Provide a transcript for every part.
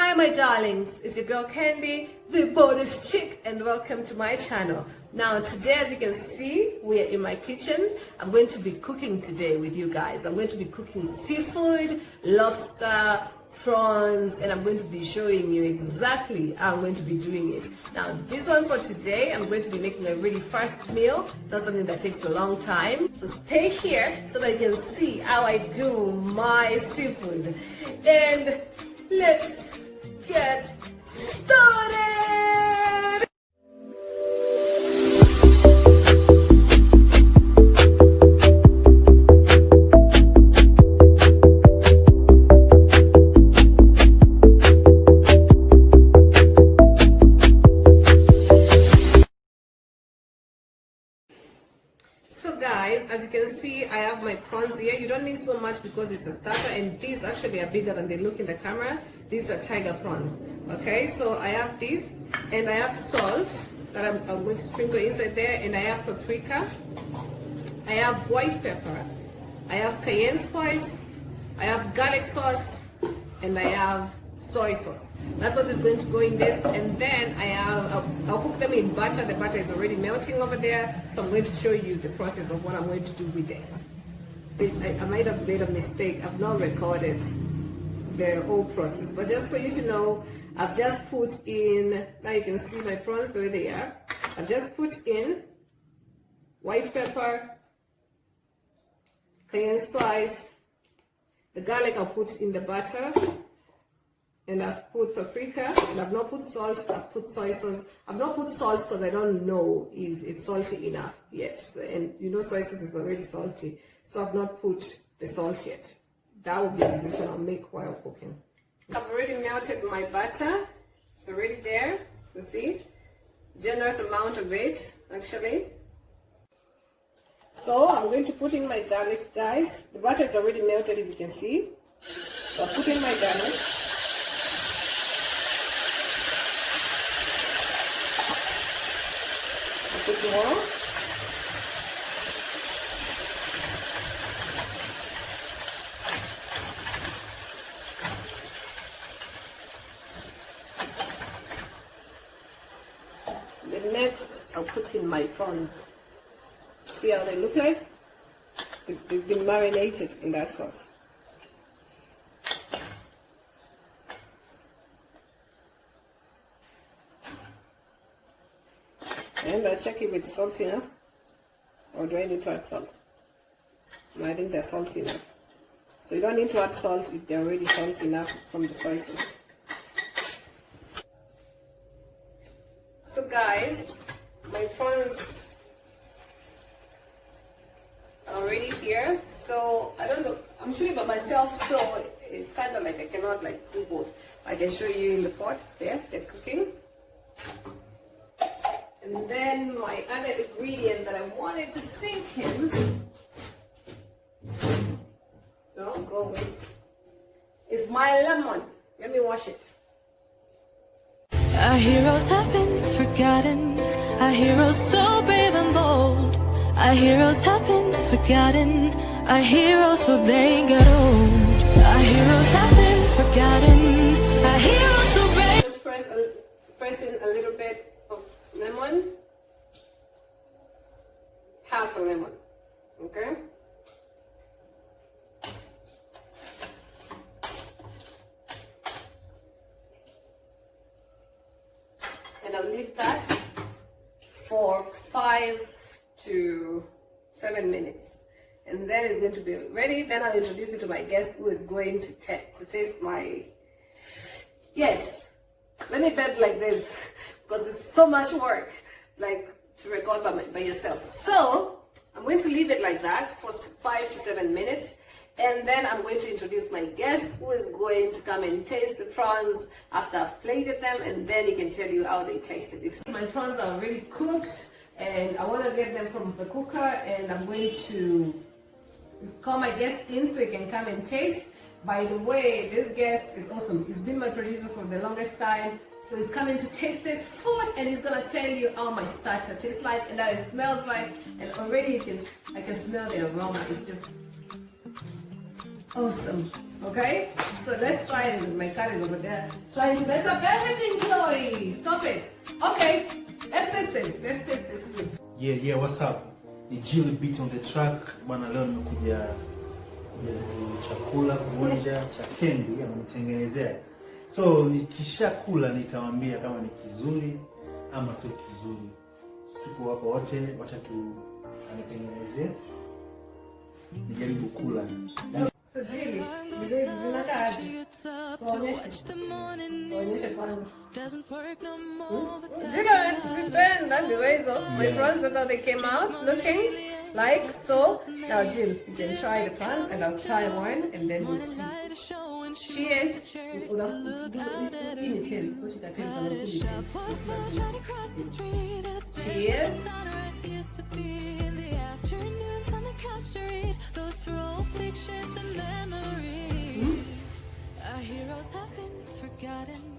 Hi my darlings, it's your girl Kendi, the bonus chick, and welcome to my channel. Now today, as you can see, we are in my kitchen. I'm going to be cooking today with you guys. I'm going to be cooking seafood, lobster, prawns, and I'm going to be showing you exactly how I'm going to be doing it. Now this one for today, I'm going to be making a really fast meal, not something that takes a long time. So stay here so that you can see how I do my seafood. And let's get started! So guys, as you can see, I have my prawns here. You don't need so much because it's a starter, and these actually are bigger than they look in the camera. These are tiger prawns. Okay, so I have these, and I have salt that I'm going to sprinkle inside there, and I have paprika, I have white pepper, I have cayenne spice, I have garlic sauce, and I have soy sauce. That's what is going to go in this, and then I'll cook them in butter. The butter is already melting over there, so I'm going to show you the process of what I'm going to do with this. I might have made a mistake. I've not recorded the whole process, but just for you to know, I've just put in, now you can see my prawns the way they are. I've just put in white pepper, cayenne spice, the garlic I'll put in the butter, and I've put paprika, and I've not put salt. I've put soy sauce. I've not put salt because I don't know if it's salty enough yet. And you know soy sauce is already salty, so I've not put the salt yet. That will be a decision I'll make while cooking. I've already melted my butter. It's already there. You see? Generous amount of it, actually. So I'm going to put in my garlic, guys. The butter is already melted, if you can see. So I'll put in my garlic. Put more. The next, I'll put in my prawns. See how they look like? They've been marinated in that sauce. And I'll check it with salt enough, or do I need to add salt? No, I think they're salty enough. So you don't need to add salt if they're already salty enough from the soy sauce. So guys, my prawns are already here. So I don't know, I'm showing by myself, so it's kind of like I cannot like do both. I can show you in the pot there, they're cooking. And then my other ingredient that I wanted to sink in, no, go away, is my lemon. Let me wash it. Our heroes have been forgotten. Our heroes so brave and bold. Our heroes have been forgotten. Our heroes so they got old. Our heroes have been forgotten. Our heroes so brave. Just press in a little bit of lemon, half a lemon, okay? And I'll leave that for 5 to 7 minutes, and then it's going to be ready. Then I'll introduce it to my guest who is going to taste my, yes, let me bet like this, because it's so much work, like to record by yourself. So I'm going to leave it like that for 5 to 7 minutes, and then I'm going to introduce my guest who is going to come and taste the prawns after I've plated them, and then he can tell you how they tasted. If my prawns are already cooked, and I want to get them from the cooker, and I'm going to call my guest in so he can come and taste. By the way, this guest is awesome. He's been my producer for the longest time. So he's coming to taste this food, and he's gonna tell you how my starter tastes like and how it smells like, and already I can smell the aroma. It's just awesome. Okay? So let's try it. My cat is over there trying to mess up everything, Chloe. Stop it. Okay. Let's test this. Let's test this. Yeah, what's up? Ni Jill beat on the track. Bwana leo nimekuja chakula kuonja cha Kendi amenitengenezea. So nikishakula nitawaambia kama ni kizuri ama sio kizuri. Tuko hapa wote, wacha tu anitengenezee. Nijaribu kula. So Jill, zinakaaje? Tuonyeshe kwanza. Zipenda ndio hizo. My prawns, that's how they came out, looking like so. Now Jill, you can try the prawns and I'll try one and then we'll see. Cheers. Cheers.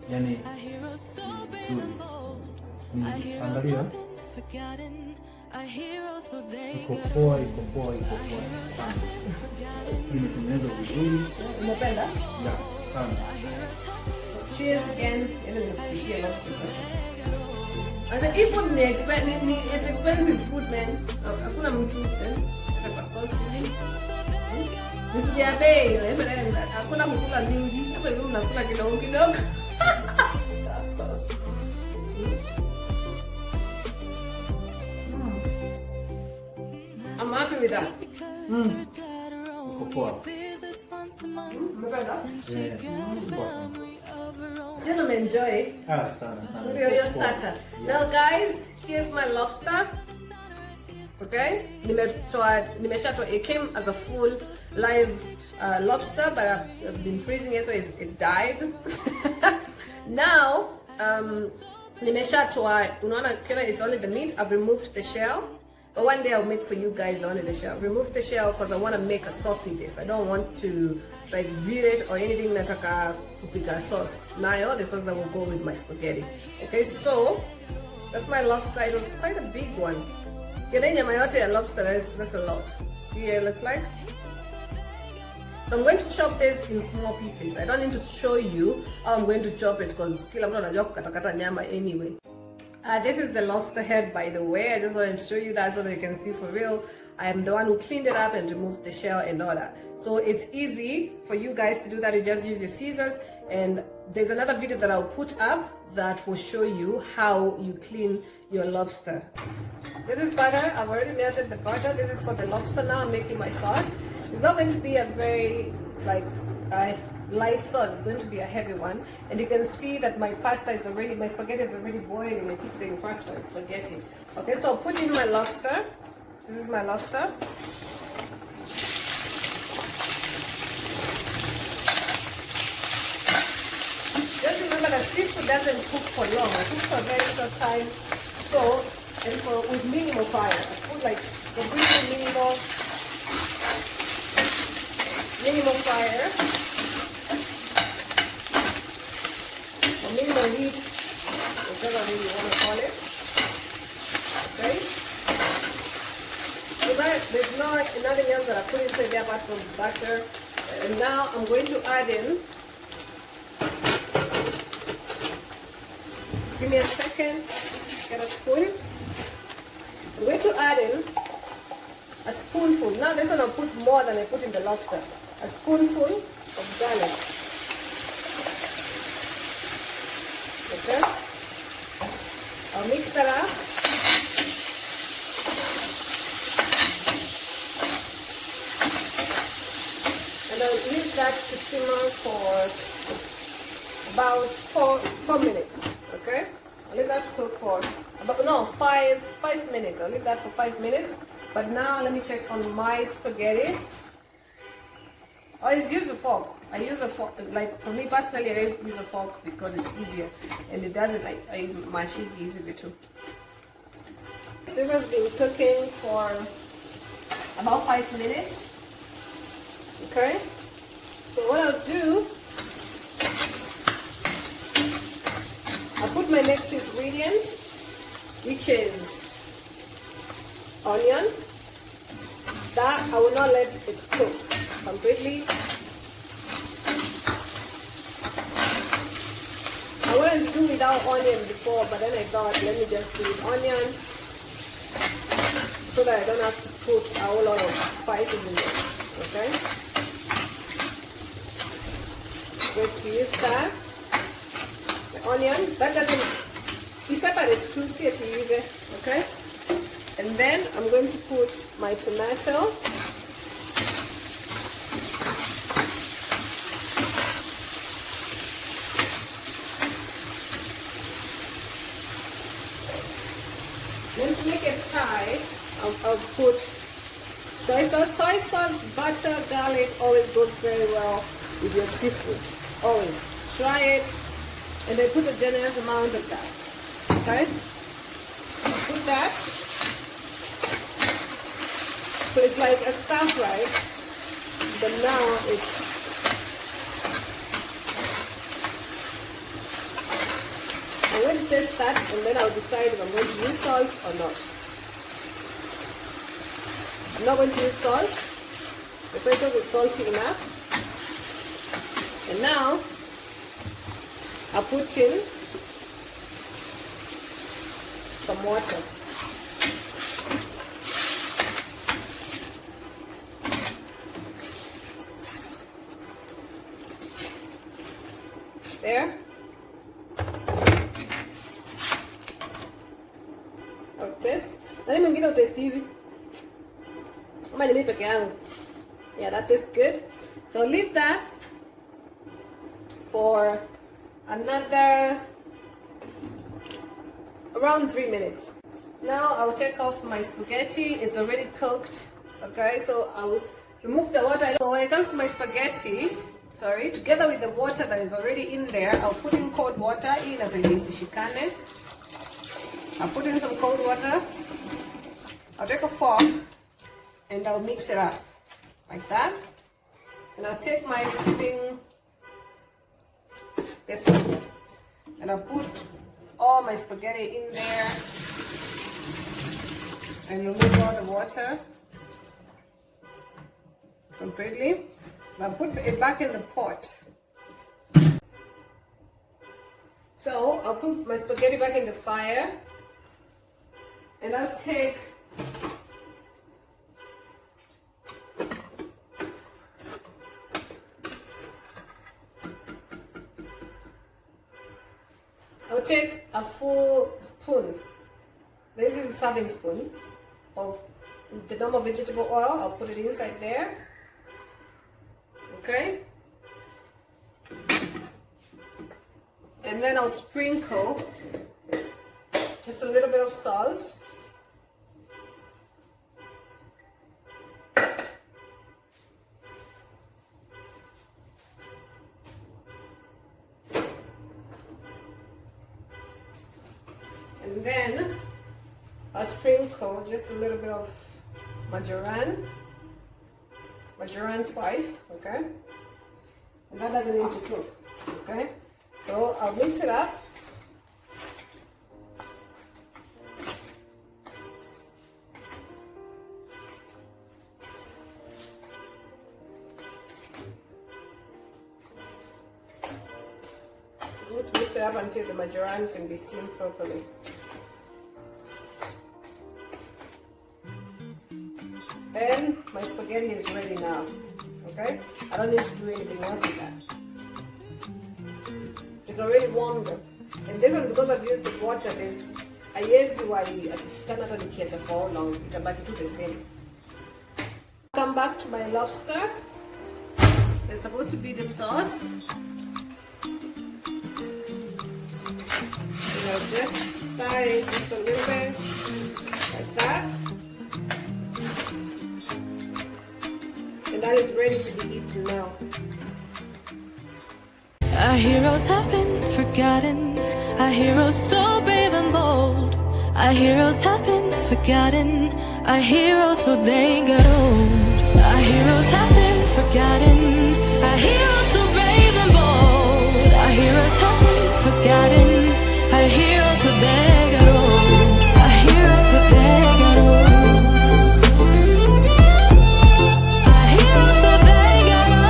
Yani angalia iko poa sana. Imetengenezwa vizuri. Umependa? Yeah, sana. Cheers again. As a food it's expensive food, man. Hakuna mtu kwa sauce hivi. Vitu vya bei, hakuna kukula mingi. Hapa hivi mnakula kidogo kidogo. I'm happy with that. Iko poa. Gentlemen, enjoy. Sana. So your starter. Now guys, here's my lobster. Okay? It came as a full live lobster, but I've been freezing it so it died. Now, unaona it's only the meat. I've removed the shell. But one day I'll make for you guys only the shell. Remove the shell because I want to make a sauce with this. I don't want to like beat it or anything nataka kupika sauce. Now all the sauce that will go with my spaghetti. Okay, so that's my lobster. It was quite a big one. Nyama yote ya lobster, that's a lot. See how it looks like? So I'm going to chop this in small pieces. I don't need to show you how I'm going to chop it because kila mtu anajua kukatakata nyama anyway. This is the lobster head, by the way. I just wanted to show you that so that you can see for real. I am the one who cleaned it up and removed the shell and all that. So it's easy for you guys to do that. You just use your scissors. And there's another video that I'll put up that will show you how you clean your lobster. This is butter. I've already melted the butter. This is for the lobster now. I'm making my sauce. It's not going to be a very light sauce. It's going to be a heavy one. And you can see that my spaghetti is already boiling. I keep saying pasta and spaghetti. Okay, so I'll put in my lobster. This is my lobster. Just remember that seafood doesn't cook for long. I cook for a very short time. So, with minimal fire. I put like a really minimal fire. Minimal heat, whatever you want to call it. Okay? So that there's nothing else that I put inside there apart from butter. And now I'm going to add in. Just give me a second. Get a spoon. I'm going to add in a spoonful. Now this one I'll put more than I put in the lobster. A spoonful of garlic. Okay, I'll mix that up. And I'll leave that to simmer for about 4 minutes. Okay, I'll leave that to cook for about 5 minutes. I'll leave that for 5 minutes. But now let me check on my spaghetti. I just use a fork. I use a fork, like for me personally, I use a fork because it's easier and it doesn't I mash it easily too. This has been cooking for about 5 minutes. Okay, so what I'll do, I'll put my next ingredient, which is onion. That I will not let it cook completely. do without onion before, but then I thought, let me just do with onion so that I don't have to put a whole lot of spices in it. Okay? Going to use that. The onion. That doesn't be separate to see it either. Okay? And then I'm going to put my tomato. Then to make it Thai, I'll put soy sauce. Soy sauce, butter, garlic always goes very well with your seafood. Always. Try it. And then put a generous amount of that. Okay? Put that. So it's like a stir fry, but now it's I'm going to taste that and then I'll decide if I'm going to use salt or not. I'm not going to use salt. The soy sauce is salty enough. And now I'll put in some water. There. I'll taste. Nani mwingine utaste hivi? Ama ni mimi peke yangu? Yeah, that tastes good. So leave that for another around 3 minutes. Now I'll take off my spaghetti. It's already cooked. Okay, so I'll remove the water. So when it comes to my spaghetti, together with the water that is already in there, I'll put in cold water in as a shikane. I'll put in some cold water. I'll take a fork and I'll mix it up like that. And I'll take my sipping, this one, and I'll put all my spaghetti in there and remove all the water completely. I'll put it back in the pot. So I'll put my spaghetti back in the fire and I'll take a full spoon. This is a serving spoon of the normal vegetable oil. I'll put it inside there. Okay, and then I'll sprinkle just a little bit of salt, and then I'll sprinkle just a little bit of marjoram spice, okay? And that doesn't need to cook, okay? So I'll mix it up. I'm going to mix it up until the marjoram can be seen properly. And my spaghetti is ready now. Okay? I don't need to do anything else with that. It's already warmed up. And this one, because I've used the water, this haiwezi atashikana hata nikiacha for how long. Itabaki tu the same. Come back to my lobster. There's supposed to be the sauce. And I'll just stir it just a little bit like that. And that is ready to be eaten now. Our heroes have been forgotten. Our heroes so brave and bold. Our heroes have been forgotten. Our heroes so they got old. Our heroes have been forgotten. Our heroes so brave and bold. Our heroes have been forgotten. Our heroes so they got old. Our heroes so they got old. Our heroes so they got old.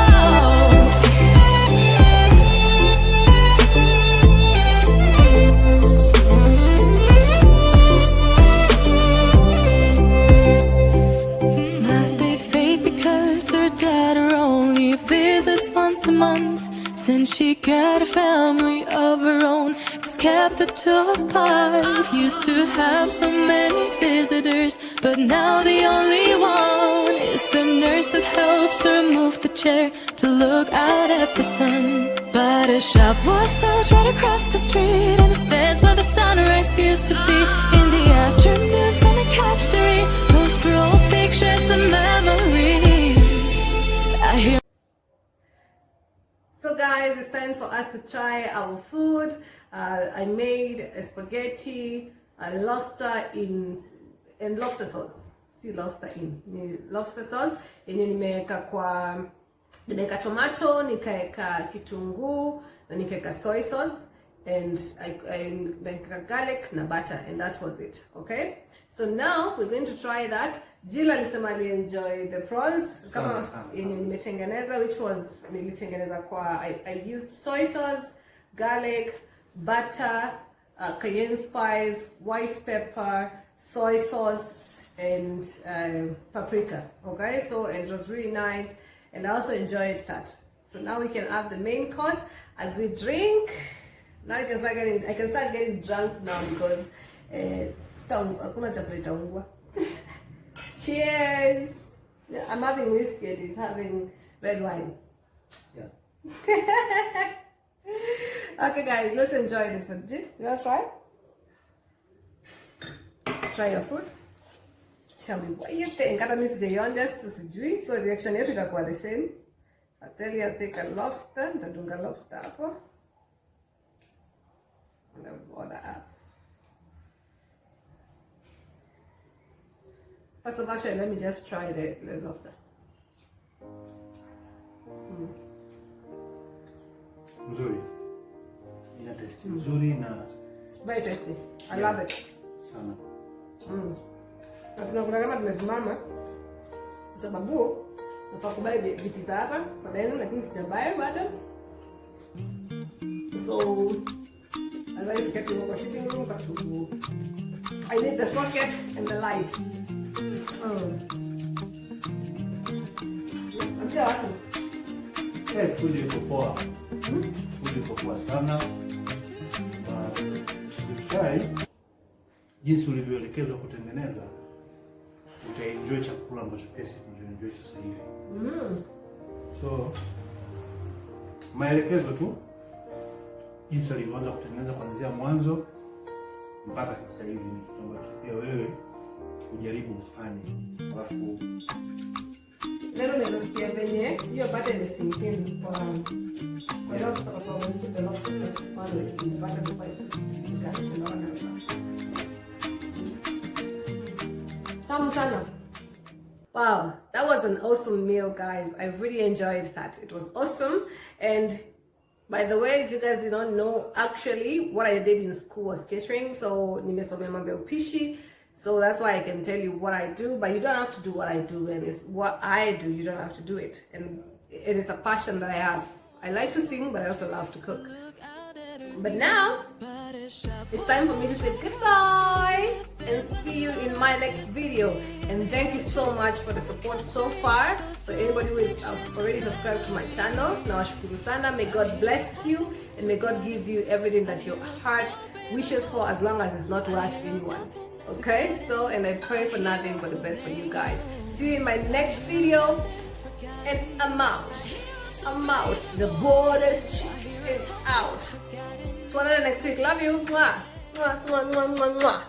had a family of her own. It's kept the two apart. Used to have so many visitors, but now the only one is the nurse that helps her move the chair to look out at the sun. But a shop was built right across the street, and it stands where the sunrise used to be. In the afternoons on the couch to read, goes through old pictures and memories. I hear. So guys, it's time for us to try our food. I made a spaghetti, a lobster in lobster sauce. Si lobster in, ni lobster sauce yenye nimeweka tomato, nikaweka kitunguu na nikaweka soy sauce, and I nikaweka garlic na butter, and that was it. Okay, so now we're going to try that. Jill alisema ali enjoy the prawns kama yenye nimetengeneza, which was nilitengeneza kwa I used soy sauce, garlic, butter, cayenne spice, white pepper, soy sauce, and paprika. Okay, so it was really nice, and I also enjoyed that. So now we can have the main course as we drink. Now I can start getting drunk now because hakuna chakula itaungua. Cheers! I'm having whiskey and he's having red wine. Yeah. Okay guys, let's enjoy this one. You wanna try? Try your food. Tell me what you think. Hata mimi sijaionja, sijui, so reaction yetu itakuwa the same. I'll tell you, I'll take a lobster, nitadunga lobster hapo. And I'll order up. First of all, let me just try the lobster. Nzuri. Ina taste nzuri na very tasty. I love it. Sana. Na tunakula kama tumesimama sababu nafaa kubai viti za hapa kwa leo, lakini sijabai bado. So I like to get in the sitting room because I need the socket and the light. I'm sure. Food iko poa. Food iko poa sana. Try jinsi ulivyoelekezwa kutengeneza, utaenjoy chakula ambacho pia sisi tunaenjoy sasa hivi. So maelekezo tu jinsi alivyoanza kutengeneza kuanzia mwanzo mpaka sasa hivi ni kitu ambacho pia wewe ujaribu ufanye. Alafu leo nimesikia venye hiyo butter ni sinking kwa lobster kwa sababu the lobster is one with the butter to fight. Tamu sana. Wow, that was an awesome meal, guys. I really enjoyed that. It was awesome. And by the way, if you guys did not know, actually what I did in school was catering. So nimesomea mambo ya upishi. So that's why I can tell you what I do, but you don't have to do what I do, and it's what I do. You don't have to do it. And it is a passion that I have. I like to sing, but I also love to cook. But now, it's time for me to say goodbye and see you in my next video. And thank you so much for the support so far. For anybody who is already subscribed to my channel, nawashukuru sana. May God bless you, and may God give you everything that your heart wishes for, as long as it's not hurt anyone. Okay, so, and I pray for nothing but the best for you guys. See you in my next video, and I'm out. I'm out. The Borders chick is out. See you next week. Love you. Mwah. Mwah, mwah, mwah, mwah, mwah.